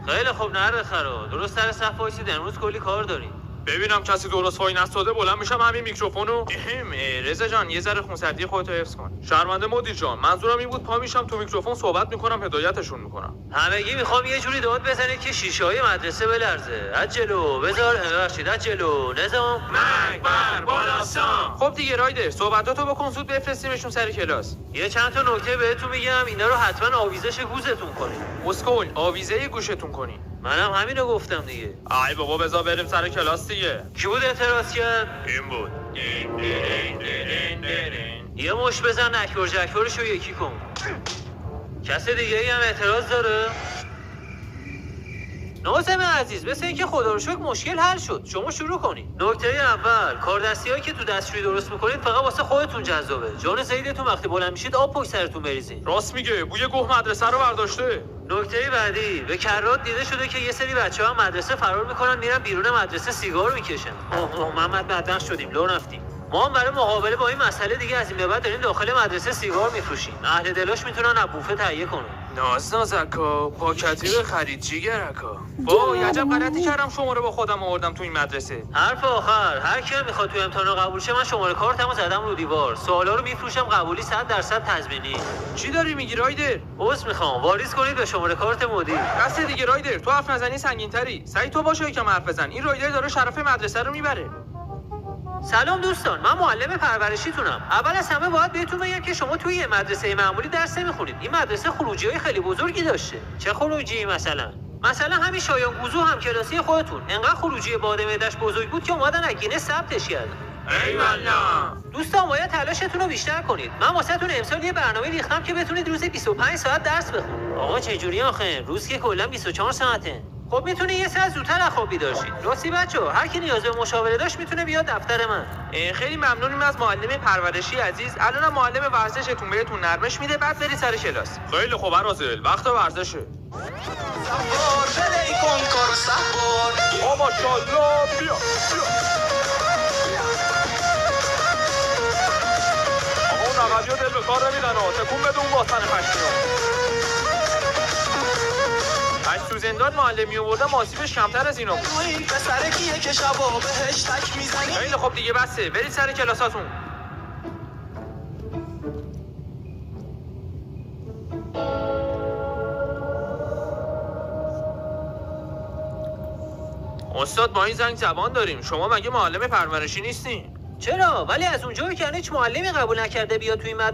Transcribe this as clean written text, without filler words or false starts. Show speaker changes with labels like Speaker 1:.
Speaker 1: خیلی خوب نره خرا، درست سر صف وایسید، امروز کلی کار داریم.
Speaker 2: ببینم کسی درست وای نستاده بلند میشم همین میکروفونو. رضا جان یه ذره خونسردی خودتو حفظ کن. شرمنده مدیر جان، منظورم این بود پا میشم تو میکروفون صحبت میکنم، هدایتشون میکنم.
Speaker 1: همگی میخوام یه جوری داد بزنید که شیشه‌های مدرسه بلرزه. از جلو بذار، ببخشید از جلو. نظام
Speaker 2: مرگ بر بالاسان. خب دیگه رایدر صحبتاتو بکن، زود بفرستیمشون سر کلاس.
Speaker 1: یه چند تا نکته بهتون میگم، اینا رو حتما آویزش گوزتون کنید.
Speaker 2: اسکول آویزه گوشتون کنی.
Speaker 1: منم همینو گفتم دیگه.
Speaker 2: ای بابا بذار بریم سر کلاس دیگه.
Speaker 1: کی بود اعتراض کرد؟
Speaker 2: این بود.
Speaker 1: یه مش بزن نکبر جکبرشو یکی کن. کس دیگه ای هم اعتراض داره؟ ناظم عزیز، مثل اینکه خدا رو شکر مشکل حل شد. شما شروع کنید. نکته اول، کاردستی‌هایی که تو دستشویی درست میکنید فقط واسه خودتون جذابه. جان زیدتون وقتی بلند میشید آب پشت سرتون بریزین.
Speaker 2: راست میگه، بوی گوه مدرسه رو برداشته.
Speaker 1: نکته بعدی، به کرات دیده شده که یه سری بچه‌ها مدرسه فرار میکنن میرن بیرون مدرسه سیگار میکشن. محمد بدبخت شدیم، لو رفتیم. ما هم برای مقابله با این مسئله دیگه از این به بعد داریم داخل مدرسه سیگار میفروشیم. اهل دلاش میتونن از بوفه تهیه کنن.
Speaker 2: نازنازکا پاکتی به خرید جیگرکا. با عجب غلطی کردم شما رو با خودم آوردم تو این مدرسه.
Speaker 1: حرف آخر، هر کی هم میخواد تو امتحان قبول شه من شماره کارتمو زدم رو دیوار. سوالا رو میفروشم، قبولی 100% تضمینی.
Speaker 2: چی داری میگی رایدر؟
Speaker 1: عذر میخوام، واریز کنید به شماره کارت مدیر.
Speaker 2: بس دیگه رایدر، تو حرف نزنی سنگین‌تری. سعی تو باشه یکم حرف بزن. این رایدر داره شرف مدرسه رو میبره.
Speaker 1: سلام دوستان، من معلم پرورشیتونم. اول از همه باید بهتون بگم که شما توی یه مدرسه معمولی درس نمیخونید. این مدرسه خروجی‌های خیلی بزرگی داشته. چه خروجی مثلا همین شایان گوزو هم کلاسی خودتون. انقدر خروجی باد معده‌اش بزرگ بود که اومدن اگینه ثبتش کردن.
Speaker 2: ای والله.
Speaker 1: دوستان باید تلاشتون رو بیشتر کنید. من واسهتون امسال یه برنامه ریختم که بتونید روزی 25 ساعت درس بخونید. آقا چه جوری آخه؟ روز که کلا 24 ساعته. خب میتونه یه ساعت زودتر از خواب بیدار شید. راستی بچه‌ها، هر کی نیاز به مشاوره داشت میتونه بیاد دفتر من.
Speaker 2: خیلی ممنونیم از معلم پرورشی عزیز. الانم معلم ورزشتون بهتون نرمش میده، بعد بری سر کلاس. خیلی خوب رازل، وقت ورزشه. ماشاءالله بیا. آقا اون نقدی دل به کار نمیدن ها، تکون بده اون واسن پشتیو. از تو زندان معلمی آوردم آسیبش کمتر از اینا بود. خیلی خب دیگه بسه، برید سر کلاساتون. استاد با این زنگ زبان داریم، شما مگه معلم پرورشی نیستین؟
Speaker 1: چرا؟ ولی از اونجایی که هیچ معلمی قبول نکرده بیاد توی مدرسه